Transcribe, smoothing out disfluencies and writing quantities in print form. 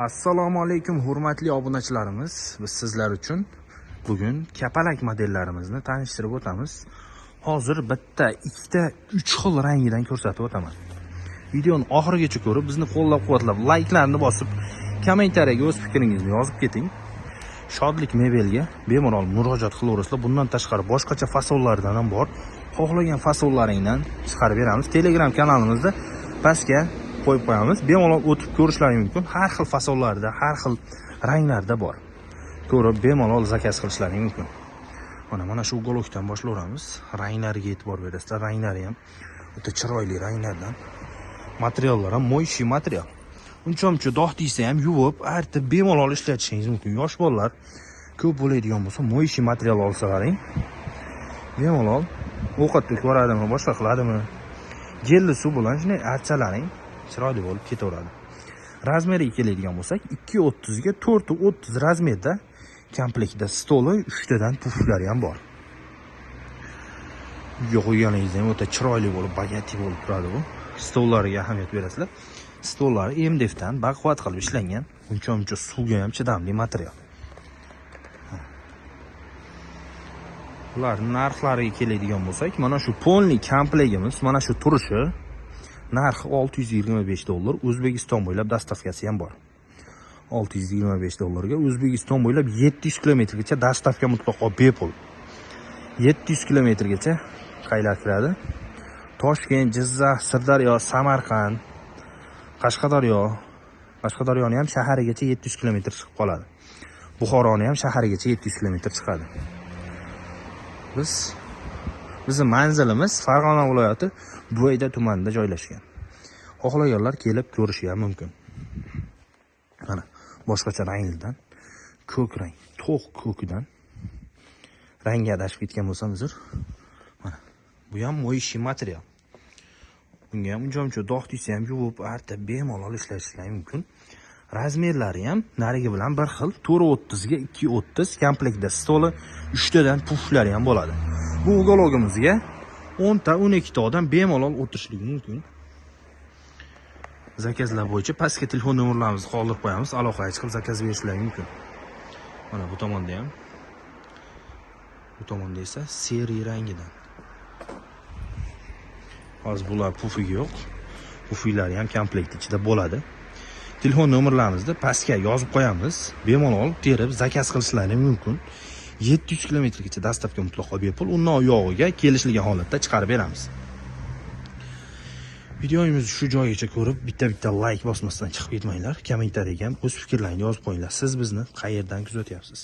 Assalomu alaykum hurmatli obunachilarimiz. Biz sizlar uchun bugun kapalak modellarimizni tanishtirib o'tamiz. Hozir bitta, ikkita, 3 xil rangidan ko'rsatib o'taman. Videoni oxirigacha ko'rib, bizni qo'llab-quvvatlab, layklarni bosib, kommentariyaga o'z fikringizni yozib keting. Shodlik mebelga bemalol murojaat qilaverasizlar. Bundan tashqari boshqacha fasollardan ham bor. Xohlagan fasollaringdan chiqarib beramiz. Telegram kanalimizda pastga qo'yib qo'yamiz. Bemalol o'tib ko'rishlari mumkin. Har xil fasollarda, har xil ranglarda bor. Ko'rib bemalol zakaz qilishlari mumkin. Mana shu uголокdan boshlayveramiz. Ranglariga e'tibor berasizlar. Ranglari ham o'ta chiroyli ranglardan. Materiallar ham mo'yshi material. Uncha dog' tegsa ham yuvib, artib bemalol ishlatishingiz mumkin. Yosh bolalar ko'p bo'ladigan bo'lsa, mo'yshi material olsalaring, bemalol ovqat to'kib yuboradimi, boshqa qiladimi, gelli suv bilan shunday archalaring, chiroyli bo'lib ketaveradi. Razmeriga keladigan bo'lsak, 2.30 ga 4.30 razmerda komplektda stoli, 3 tadan puflari ham bor. Uyga qo'yganingizda ham o'ta chiroyli bo'lib, bagati bo'lib turadi bu. Stollariga ahamiyat berasizlar. Stollari MDFdan baquvvat qilib ishlangan, uncha suvga ham chidamli material. Ular narxlariga keladigan bo'lsak, mana shu polni komplektimiz, mana shu turishi narxi $625. O'zbekiston bo'ylab dastavkasi ham bor. $625 O'zbekiston bo'ylab 700 kilometrgacha dastavka mutlaqo bepul. 700 kilometrgacha qaylar kiradi. Toshkent, Jizzax, Sirdaryo, Samarqand, Qashqadaryoni ham shaharigacha 700 kilometr chiqib qoladi. Buxoroni ham shaharigacha 700 kilometr chiqadi. Bizning manzilimiz Farg'ona viloyati Bo'yda tumanida joylashgan. Xohlaganlar kelib ko'rishi ham mumkin. Mana boshqacha ranglardan, ko'k rang, to'q ko'kdan rangga adashib ketgan bo'lsam uzr. Mana bu ham mo'yshi material. Bunga ham uncha dog' tegsa ham yuvib, artib bemalol ishlashingiz mumkin. Razmerlari ham narigi bilan bir xil, 4.30 ga 2.30 komplektda stoli, 3 tadan puflari ham bo'ladi. Bu uгологimizga 10 ta, 12 ta odam bemalol o'tirishligi mumkin. Zakazlar bo'yicha pastga telefon nomerlarimizni qoldirib qo'yamiz. Aloqaga chiqib zakaz berishlari mumkin. Mana bu tomonda ham. Bu tomonda esa seriya rangidan. Hozir bular pufiga yo'q. Pufilari ham komplekt ichida bo'ladi. Telefon nomerlarimizni pastga yozib qo'yamiz. Bemalol terib zakaz qilishlari mumkin. 700 kilometrgacha dastavka mutlaqo bepul. Undan uyog'iga kelishilgan holatda chiqarib beramiz. Videomizni shu joyigacha ko'rib, bitta like bosmasdan chiqib ketmanglar. Kommentariyaga ham o'z fikrlaringizni yozib qo'yinglar. Siz bizni qayerdan kuzatyapsiz?